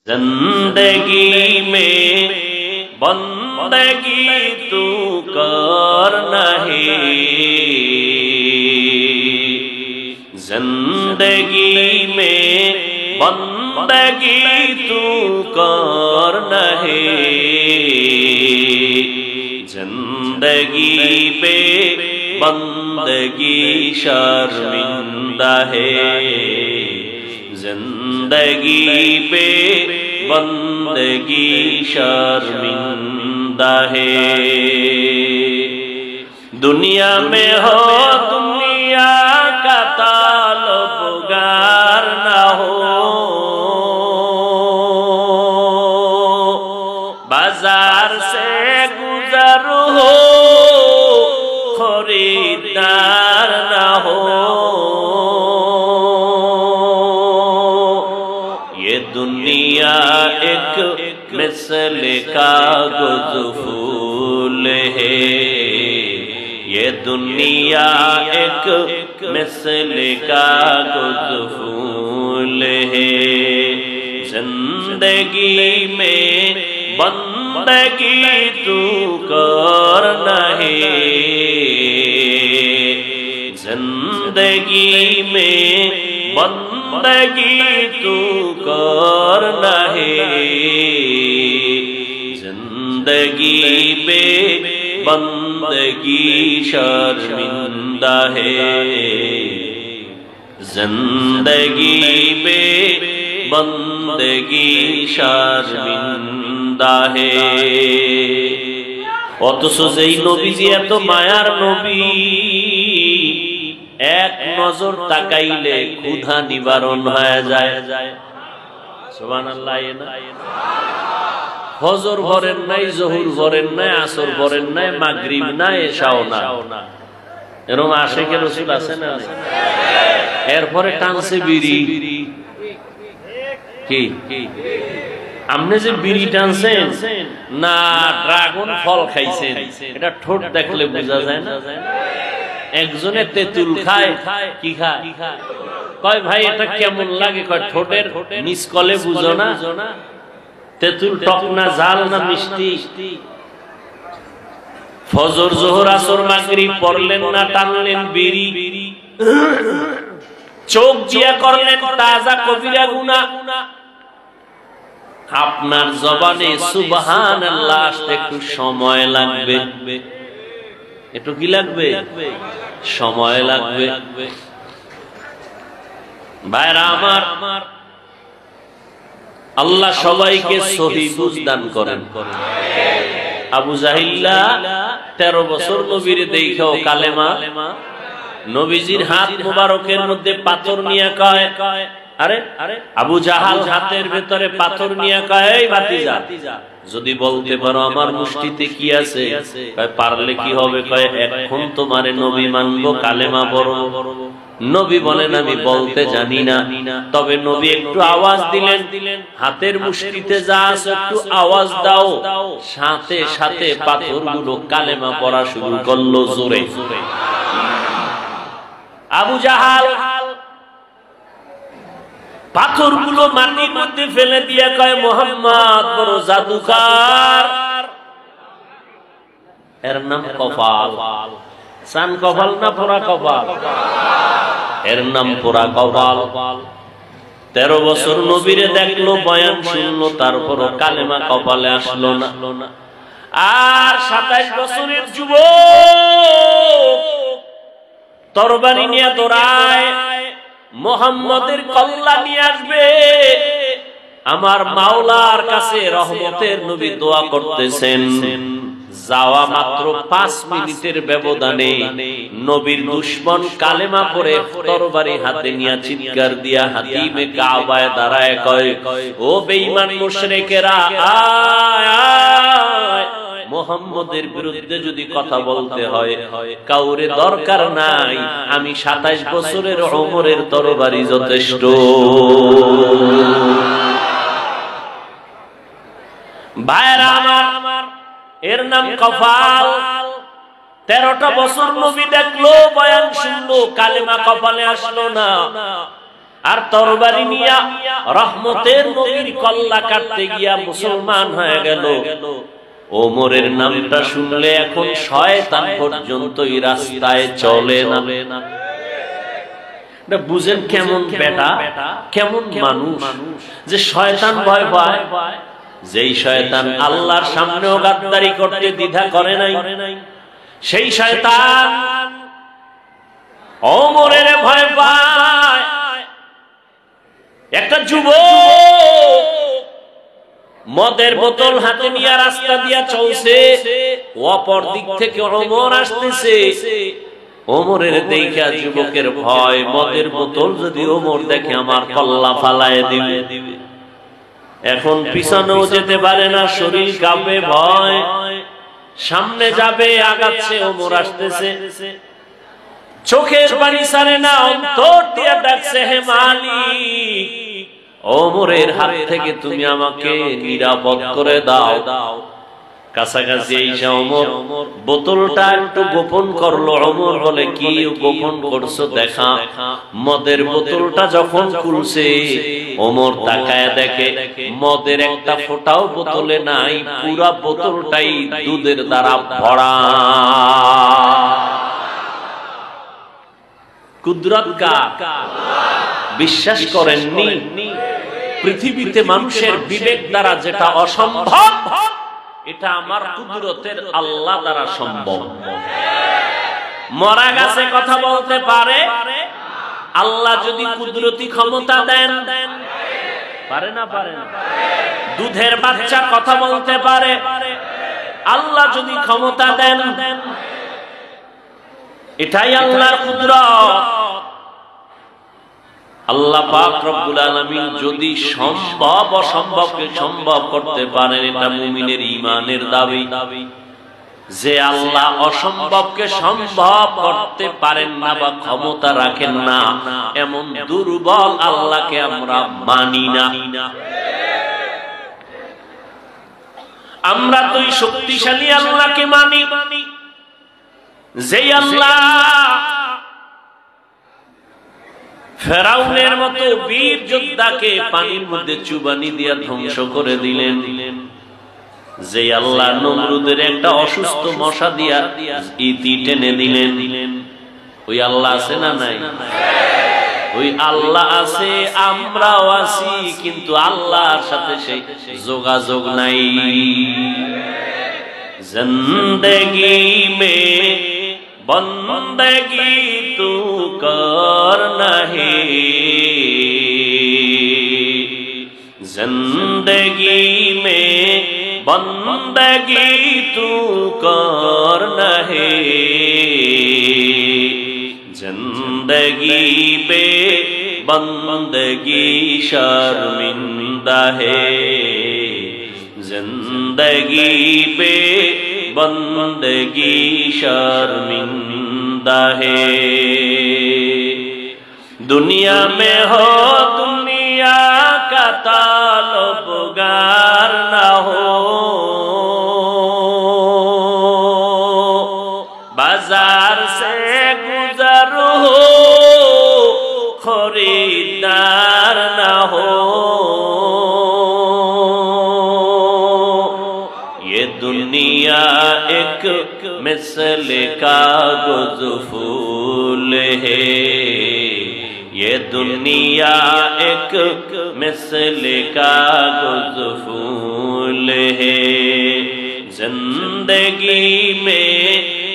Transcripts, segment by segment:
जिंदगी में बंदगी तू करना है, जिंदगी में बंदगी तू करना है, जिंदगी पे बंदगी शर्मिंदा है, जिंदगी पे बंदगी शर्मिंदा है। दुनिया में हो दुनिया का ताल्लुगार ना हो, बाजार से गुजर हो खरीदार ना हो, ये दुनिया एक मिसल कागज फूल है, ये दुनिया एक मिसल कागज फूल है, जिंदगी में बंदगी तू करना है, जिंदगी में बंदगी तू करना है, जिंदगी पे बंदगी शर्मिंदा है, जिंदगी पे बंदगी शर्मिंदा है। অথচ যেই নবীজি এত মায়ার নবী, এক নজর তাকাইলে ক্ষুধা নিবারণ হয়ে যায়। সুবহানাল্লাহ। ফজর ভরেন নাই, জোহর ভরেন নাই, আসর ভরেন নাই, মাগরিব নাই, এশাও না, এরকম আশিকে রাসূল আছে না? এরপরে টানছে বিড়ি। কি আপনি যে বিড়ি টানছেন না ড্রাগন ফল খাইছেন, এটা ঠোঁট দেখলে বোঝা যায় না? একজনে তেঁতুল খায়, কি খায়? কয় ভাই এটা কেমন লাগে? কয় ঠোঁটের নিচ কলে বুঝো না তেঁতুল টক না ঝাল না মিষ্টি? ফজর জোহর আসর মাগরিব পড়লেন না, টানলেন বিড়ি, চোখ দিয়া করলেন তাজা কবিরা গুনাহ। আপনার জবানে সুবহানাল্লাহ আসতে একটু সময় লাগবে, একটু কি লাগবে? সময় লাগবে। ভাইরা আমার, আল্লাহ সবাইকে সহি বুঝ দান করেন। আবু জাহিল্লা 13 বছর নবীর দেখাও কালেমা, নবীজির হাত মুবারকের মধ্যে পাথর নিয়ে কয়, আরে আবু জাহাল হাতের ভেতরে পাথর নিয়ে কয়, এই ভাতিজা যদি বলতে পারো আমার মুষ্টিতে কি আছে? কয় পারলে কি হবে? কয় এখন তোমারে নবী মানবো, কালেমা পড়ো। নবী বলেন আমি বলতে জানি না। তবে নবী একটু আওয়াজ দিলেন, হাতের মুষ্টিতে যা আছে একটু আওয়াজ দাও। সাথে সাথে পাথরগুলো কালেমা পড়া শুরু করলো জোরে। আবু জাহাল পাথরগুলো মাটির মধ্যে ফেলে দিয়ে কয় মুহাম্মদ বড় জাদুকার। এর নাম কপাল। সান কপাল না পোড়া কপাল? এর নাম পোড়া কপাল। 13 বছর নবীরে দেখলো, বয়ান শুনলো, তারপরও কালেমা কপালে আসলো না। আর 27 বছরের যুবক তরবারি নিয়ে দৌড়ায়, মুহাম্মদের কল্লা নিয়ে আসবে। আমার মাওলার কাছে রহমতের নবী দোয়া করতেছেন। যাওয়া মাত্র 5 মিনিটের ব্যবধানে নবীর দুশমন কালেমা পড়ে তরবারি হাতে নিয়ে চিৎকার দিয়া হাতিমে কাবায় দাঁড়ায় কয়, ও বেঈমান মুশরিকেরা, আয় মুহাম্মদের বিরুদ্ধে যদি কথা বলতে হয় কাউরে দরকার নাই, আমি 27 বছরের ওমরের তরবারি যথেষ্ট। ভাইরা আমার, এর নাম কপাল। 13টা বছর নবী দেখলো, বয়ান শুনলো, কালেমা কপালে আসলো না। আর তরবারি নিয়া রহমতের নবীর কল্লা কাটতে গিয়া মুসলমান হয়ে গেল। ওমরের নামটা শুনলে এখন শয়তান পর্যন্ত এই রাস্তায় চলে না। বুঝেন কেমন বেটা, কেমন মানুষ, যে শয়তান ভয় পায়। যেই শয়তান আল্লাহর সামনেও গাদ্দারি করতে দ্বিধা করে নাই, সেই শয়তান ওমরের ভয় পায়। একটা যুবক মদের বোতল হাতে নিয়ে রাস্তা দিয়া চলছে, অপর দিক থেকে ওমর আসতেছে। ওমরের দেখা যুবকের ভয়, মদের বোতল যদি ওমর দেখে আমার কল্লা ফালায় দিবে। এখন পিছনেও যেতে পারে না, শরীর কাঁপে ভয়। সামনে যাবে, আগাচ্ছে, ওমর আসতেছে। চোখের পানি ছাড়ে না, অন্তর দিয়ে ডাকছে, হে মালিক, ওমরের হাত থেকে তুমি আমাকে নিরাপদ করে দাও। কাছাকাছি এসে ওমর বোতলটা একটু গোপন করলো। ওমর বলে, কি গোপন করছো দেখা। মদের বোতলটা যখন খুলছে, ওমর তাকায় দেখে মদের একটা ফোঁটাও বোতলে নাই, পুরা বোতলটাই দুধের দ্বারা ভরা। কুদরত কার? বিশ্বাস করেননি? পৃথিবীতে মানুষের বিবেক দ্বারা যেটা অসম্ভব, এটা আমার কুদরতের আল্লাহ দ্বারা সম্ভব। মরা গাছে কথা বলতে পারে, আল্লাহ যদি কুদরতি ক্ষমতা দেন, পারে না? পারে না। দুধের বাচ্চা কথা বলতে পারে, আল্লাহ যদি ক্ষমতা দেন। এটাই আল্লাহর কুদরত। আল্লাহ পাক রব্বুল আলামিন যদি সম্ভব অসম্ভবকে সম্ভব করতে পারেন, এটা মুমিনের ঈমানের দাবি। যে আল্লাহ অসম্ভবকে সম্ভব করতে পারেন না বা ক্ষমতা রাখেন না, এমন দুর্বল আল্লাহকে আমরা মানি না। আমরা তো শক্তিশালী আল্লাহকে মানি, যে আল্লাহ ফেরাউনের মতো বীর যোদ্ধাকে পানির মধ্যে চুবানি দিয়া ধ্বংস করে দিলেন, যে আল্লাহ নমরুদের একটা অসুস্থ মশা দিয়া ইতি টেনে দিলেন, ওই আল্লাহ আছে না নাই? ওই আল্লাহ আছে, আমরাও আছি, কিন্তু আল্লাহর সাথে সেই যোগাযোগ নাই। জিন্দেগি মে বন্দগি তু করনা হে, जिंदगी में बंदगी तू करना है, जिंदगी पे बंदगी शर्मिंदा है, जिंदगी पे बंदगी शर्मिंदा है। दुनिया में हो दुनिया का ताल्लुगार ना हो, बाजार से गुजर हो खरीदार ना हो, ये दुनिया एक मिसल कागज फूल है, ये दुनिया एक मिसल कागज फूल है, जिंदगी में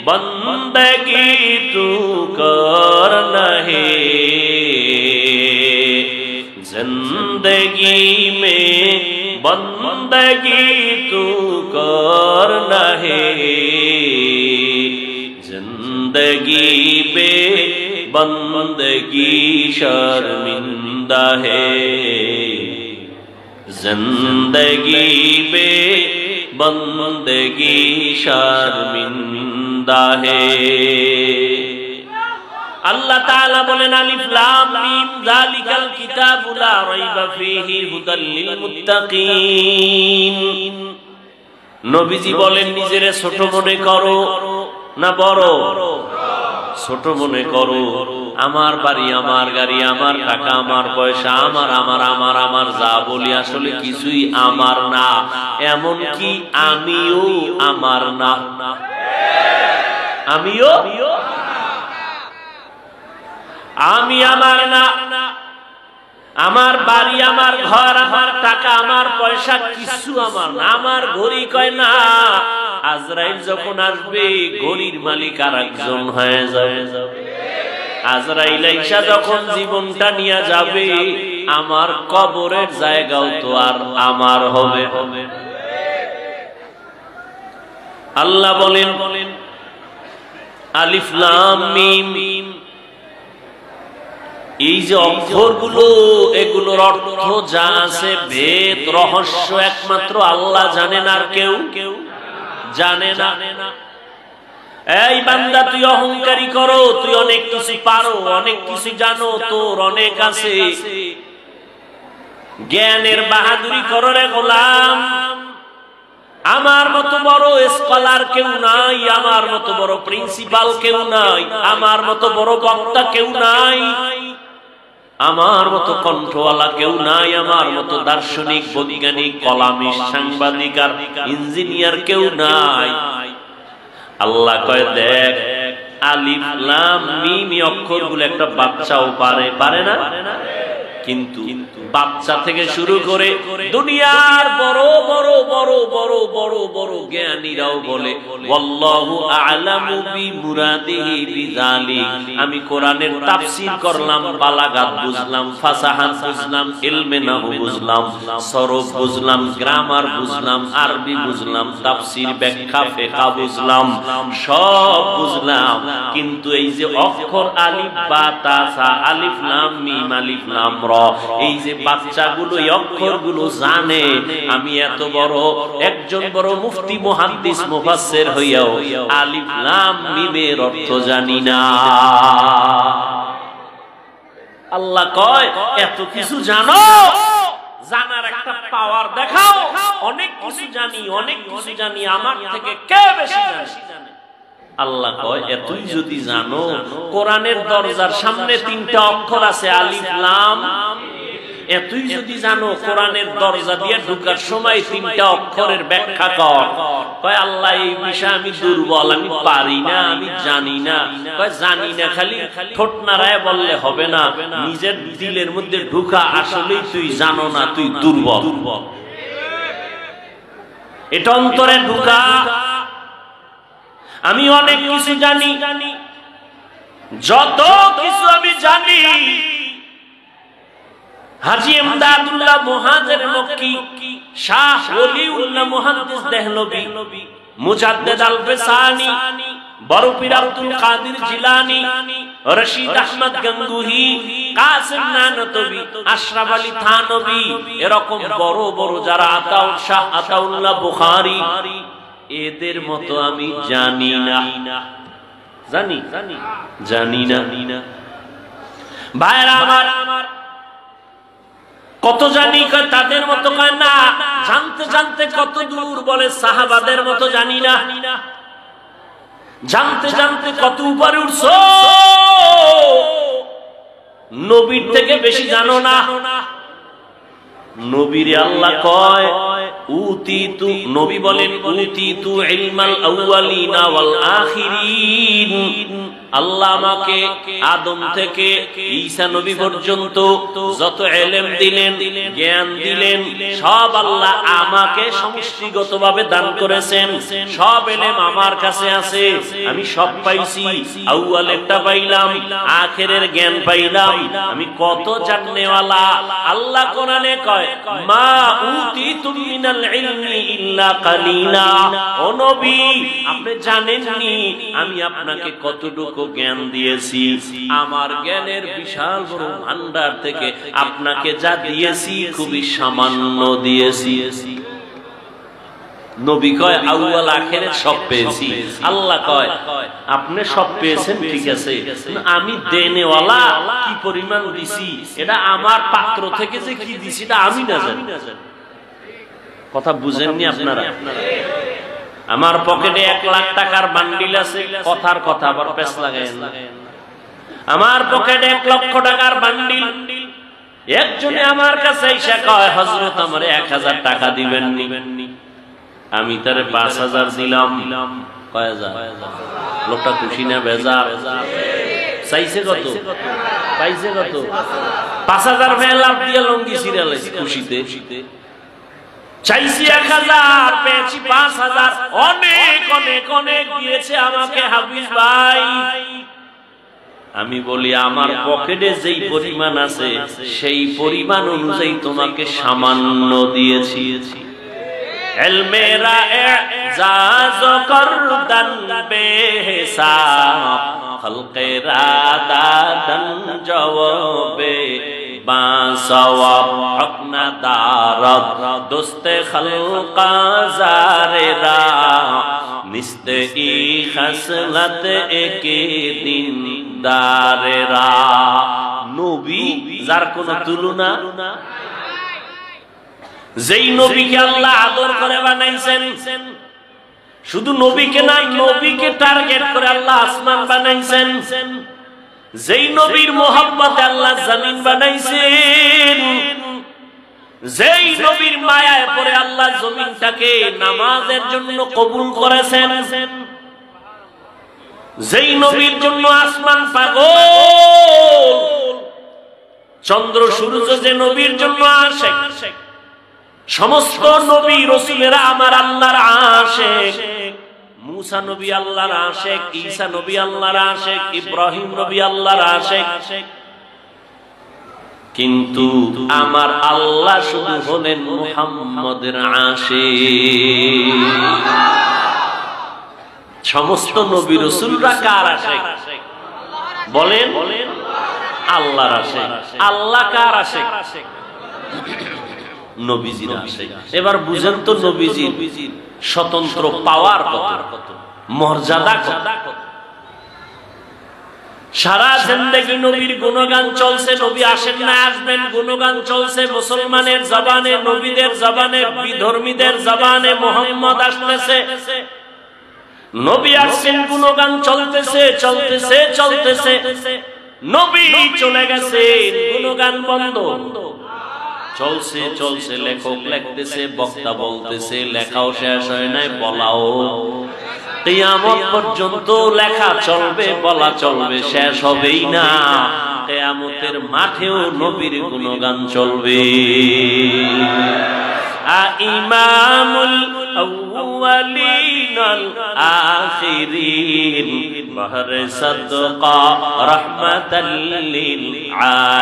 बंदगी तू करना है, जिंदगी में बंदगी तू करना है, जिंदगी पे बंदगी शर्मिंदा है, जिंदगी पे बंदगी शर्मिंदा है। अल्लाह ताला बोलेन अलिफ लाम मीम जालिकाल किताबु ला राइबा फीहि हुदाल लिल मुत्ताकीन। नबीजी बोलेन निजेरे ছোট মনে করো না বড়? ছোট মনে করো। আমার বাড়ি, আমার গাড়ি, আমার টাকা, আমার পয়সা, আমার আমার আমার আমার যা বলি আসলে কিছুই আমার না, এমন কি আমিও আমার না। আমিও আমি আমার না। আমার বাড়ি, আমার ঘর, আমার টাকা, আমার পয়সা কিছু আমার না। আমার ঘড়ি কয় না আজরাইল যখন আসবে ঘড়ির মালিক আরেকজন হয়ে যাবে। আজরাইল আইসা যখন জীবনটা নিয়ে যাবে আমার কবরের জায়গাও তো আর আমার হবে। আল্লাহ বলেন আলিফ লাম মিম, এই যে অক্ষরগুলো এগুলোর অর্থ যা আছে ভেদ রহস্য একমাত্র আল্লাহ জানেন, আর কেউ জানে না। এই বান্দা তুই অহংকারী করো, তুই অনেক কিছু পারো, অনেক কিছু জানো, তোর অনেক আছে, জ্ঞানের বাহাদুরি করো রে গোলাম। আমার মতো বড় স্কলার কেউ নাই, আমার মতো বড় প্রিন্সিপাল কেউ নাই, আমার মতো বড় বক্তা কেউ নাই, আমার মতো কণ্ঠওয়ালা কেউ নাই, আমার মতো দার্শনিক, বৈজ্ঞানিক, কলামিস্ট, সাংবাদিক আর ইঞ্জিনিয়ার কেউ নাই। আল্লাহ কয় দেখ আলিফ লাম মিম অক্ষরগুলো একটা বাচ্চাও পারে না? কিন্তু বাচ্চা থেকে শুরু করে দুনিয়ার বড় বড় বড় বড় বড় বড় জ্ঞানীরাও বলে ওয়াল্লাহু আ'লামু বিমুরাদিহি বিযালিক। আমি কোরআনের তাফসীর করলাম, বালাগাত বুঝলাম, ফাসাহাত বুঝলাম, ইলমে নাহু বুঝলাম, সরফ বুঝলাম, গ্রামার বুঝলাম, আরবি বুঝলাম, তাফসীর, ব্যাখ্যা, ফিকহ বুঝলাম, সব বুঝলাম। কিন্তু এই যে অক্ষর আলিফ বা তা সা, আলিফ লাম মিম, আলিফ লাম র, এই যে বাচ্চাগুলো এই অক্ষরগুলো জানে, আমি এত বড় একজন বড় মুফতি, মুহাদ্দিস, মুফাসসির হইয়াও আলিফ লাম মিমের অর্থ জানি না। আল্লাহ কয় এত কিছু জানো, জানার একটা পাওয়ার দেখাও। অনেক কিছু জানি, অনেক কিছু জানি, আমার থেকে কে বেশি জানে? আল্লাহ কয় এতই যদি জানো, কোরআনের দরজার সামনে তিনটা অক্ষর আছে আলিফ লাম। এতই যদি জানো, কোরআনের দরজা দিয়ে ঢোকার সময় তিনটা অক্ষরের ব্যাখ্যা কর। কয় আল্লাহ এই বিষয়ে আমি দুর্বল, আমি পারি না, আমি জানি না। কয় জানি না খালি ঠোঁট নাড়ায় বললে হবে না, নিজের দিলের মধ্যে ঢুকা আসলেই তুই জানো না, তুই দুর্বল। এটা অন্তরে ঢুকা। আমি অনেক কিছু জানি, যত কিছু আমি জানি হাজী ইমদাদুল্লাহ মুহাজির মক্কি, শাহ ওলিউল্লাহ মুহাদ্দিস দেহলভী, মুজাদ্দিদ আল ফিসানি, বড় পীর আব্দুল কাদের জিলানী, রশিদ আহমদ গঙ্গুহি, কাসিম নানতবী, আশরাফ আলী থানবী, এরকম বড় বড় যারা, আতাউল শাহ, আতাউল্লাহ বুখারী, এদের মতো আমি জানি না। জানি না ভাইরা আমার, কত জানি তাদের মতো কয় না, জানতে জানতে কত দূর বলে সাহাবাদের মতো জানি না, জানতে জানতে কত উপরে উঠছো, নবীর থেকে বেশি জানো না। নবীরে আল্লাহ কয় উতিতু, নবী বলেন উতিতু ইলমাল আউয়ালিনা ওয়াল আখিরিন। আল্লাহ আমাকে আদম থেকে ঈসা নবী পর্যন্ত যত ইলম দিলেন, জ্ঞান দিলেন, সব আল্লাহ আমাকে সমষ্টিগতভাবে দান করেছেন। সব ইলম আমার কাছে আছে, আমি সব পাইছি। আউয়ালেরটা পাইলাম, আখিরের জ্ঞান পাইলাম। আমি কত জাননেওয়ালা। আল্লাহ কোরআনে কয় মা উতিতুম মিনাল ইলমি ইল্লা কালিলা। ও নবী আপনি জানেননি আমি আপনাকে কতটুকু জ্ঞান দিয়েছি। আমার জ্ঞানের বিশাল বড় ভান্ডার থেকে আপনাকে যা দিয়েছি খুবই সামান্য দিয়েছি। নবী কয় আউয়াল আখিরাত সব পেয়েছি। আল্লাহ কয় আপনি সব পেয়েছেন ঠিক আছে, আমি দেনেওয়ালা কি পরিমাণ দিছি এটা আমার পাত্র থেকে যে কি দিছি এটা আমি না জানি। কথা বুঝেননি আপনারা? আমার পকেটে 1 লাখ টাকার বান্ডিল আছে, কথার কথা আবার পেছ লাগায়েন না। আমার পকেটে 1 লক্ষ টাকার বান্ডিল, একজনে আমার কাছে এসে কয় হযরত আমারে 1000 টাকা দিবেন নি? আমি তারে 5000 দিলাম। কয় হাজার? লোকটা খুশি না বেজার? চাইছে কত? পাইছে কত? 5000 লাভ দিয়ে লঙ্গি সিরিয়ালাইছে খুশিতে। চাইছি 1000, পেয়েছি 5000। অনেক অনেক অনেক দিয়েছে আমাকে হাফিজ ভাই। আমি বলি আমার পকেটে যেই পরিমাণ আছে সেই পরিমাণ অনুযায়ী তোমাকে সামান্য দিয়েছি। ইলমেরা ইজাজ করদান বেহিসাব, খলকেরা দাদান জওয়াবে বাসওয়াব, হকনা দারদ দোস্তে খলকা জারেরা, নিস্তে ই খসলত একে দিন দারেরা। নবী যার কোনো তুলনা, যেই নবীকে আল্লাহ আদর করে বানাইছেন, শুধু নবীকে না, নবীকে টার্গেট করে আল্লাহ আসমান বানাইছেন। যেই নবীর মোহাব্বতে আল্লাহ জমিন বানাইছেন, যেই নবীর মায়ায় পড়ে আল্লাহ জমিনটাকে নামাজের জন্য কবুল করেছেন, যেই নবীর জন্য আসমান পাগল, চন্দ্র সূর্য যে নবীর জন্য আশিক, সমস্ত নবী রাসূলেরা আমার আল্লাহর আশিক। মুসা নবী আল্লাহর আশিক, ঈসা নবী আল্লাহর আশিক, ইব্রাহিম নবী আল্লাহর আশিক। কিন্তু আমার আল্লাহ শুধু হলেন মুহাম্মদের আশিক। সমস্ত নবী রাসূলরা কার আশিক বলেন? আল্লাহর আশিক। আল্লাহ কার আশিক? নবীজির আশিক। এবার বুঝেন তো নবীজির স্বতন্ত্র পাওয়ার কত, মর্যাদা কত। সারা জিন্দেগি নবীর গুণগান চলছে, নবী আসেন না আসবেন, গুণগান চলছে মুসলমানের জবানে, নবীদের জবানে, বিধর্মীদের জবানে মুহাম্মদ আসতেছে। নবী আসছেন, গুণগান চলতেছে চলতেছে চলতেছে। নবী চলে গেছে, গুণগান বন্ধ। চলছে চলছে, লেখক লিখতেছে, বক্তা বলতেছে, লেখাও শেষ হয় নাই, বলাও। কিয়ামত পর্যন্ত লেখা চলবে, বলা চলবে, শেষ হবেই না। কিয়ামতের মাঠেও নবীর গুণগান চলবে। ইমামুল আউয়ালিন আল আখিরিন, বাহরে সাদকা রাহমাতাল লিল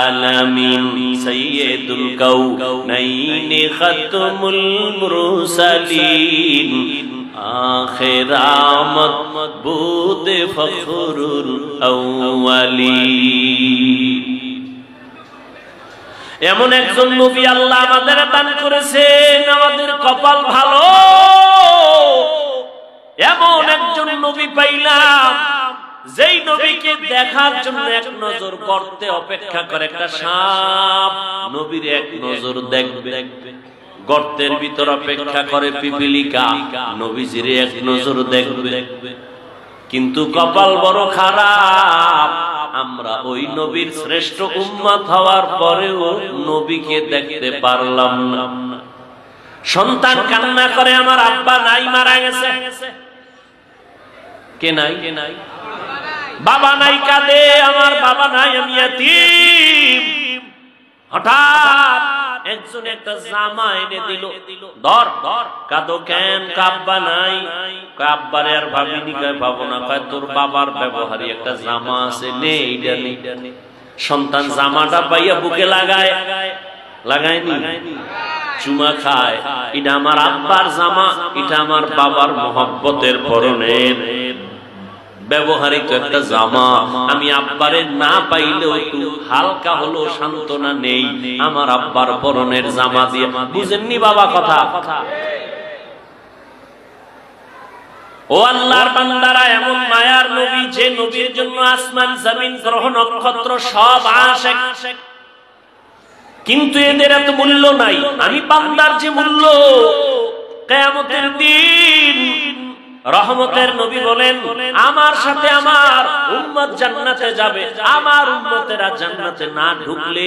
আলামিন, সাইয়্যিদুল কাউনাইন খাতমুল মুরসালিন, আখির আমদ বুদ ফখরুল আউয়ালিন। এমন একজন নবী আল্লাহ আমাদের দান করেছেন, আমাদের কপাল ভালো। এমন একজন নবী পাইলাম, যেই নবীকে দেখার জন্য এক নজর করতে অপেক্ষা করে একটা সাপ, নবীর এক নজর দেখবে। গর্তের ভিতর অপেক্ষা করে পিপিলিকা, নবীজির এক নজর দেখবে। কিন্তু কপাল বড় খারাপ, আমরা ওই নবীর শ্রেষ্ঠ উম্মত হওয়ার পরেও নবীকে দেখতে পারলাম না। সন্তান কান্না করে, আমার আব্বা নাই, মারা গেছে। কে নাই? বাবা নাই, কাঁদে, আমার বাবা নাই, আমি ইয়াতীম। হঠাৎ একজন একটা জামা এনে দিল, ধর ধর। কাঁদো কেন? আব্বা নাই। আব্বারে আর ভাবিনি, ভাবো না। তোর বাবার ব্যবহারী একটা জামা আছে, নে এইটা নে। সন্তান জামাটা পাইয়া বুকে লাগায়, লাগায়নি, চুমা খায়। এটা আমার আব্বার জামা, এটা আমার বাবার মহব্বতের পরনের ব্যবহারিক একটা জামা। আমি আব্বারে না পাইলেও একটু হালকা হলো সান্ত্বনা নেই আমার আব্বার পরনের জামা দিয়ে। বুঝেননি বাবা কথা? ও আল্লাহর বান্দারা, এমন মায়ার নবী, যে নবীর জন্য আসমান জমিন গ্রহ নক্ষত্র সব আশিক, কিন্তু এদের এত মূল্য নাই। আমি বান্দার যে মূল্য, কিয়ামতের দিন রহমতের নবী বলেন, আমার সাথে আমার উম্মত জান্নাতে যাবে, আমার উম্মতেরা জান্নাতে না ঢুকলে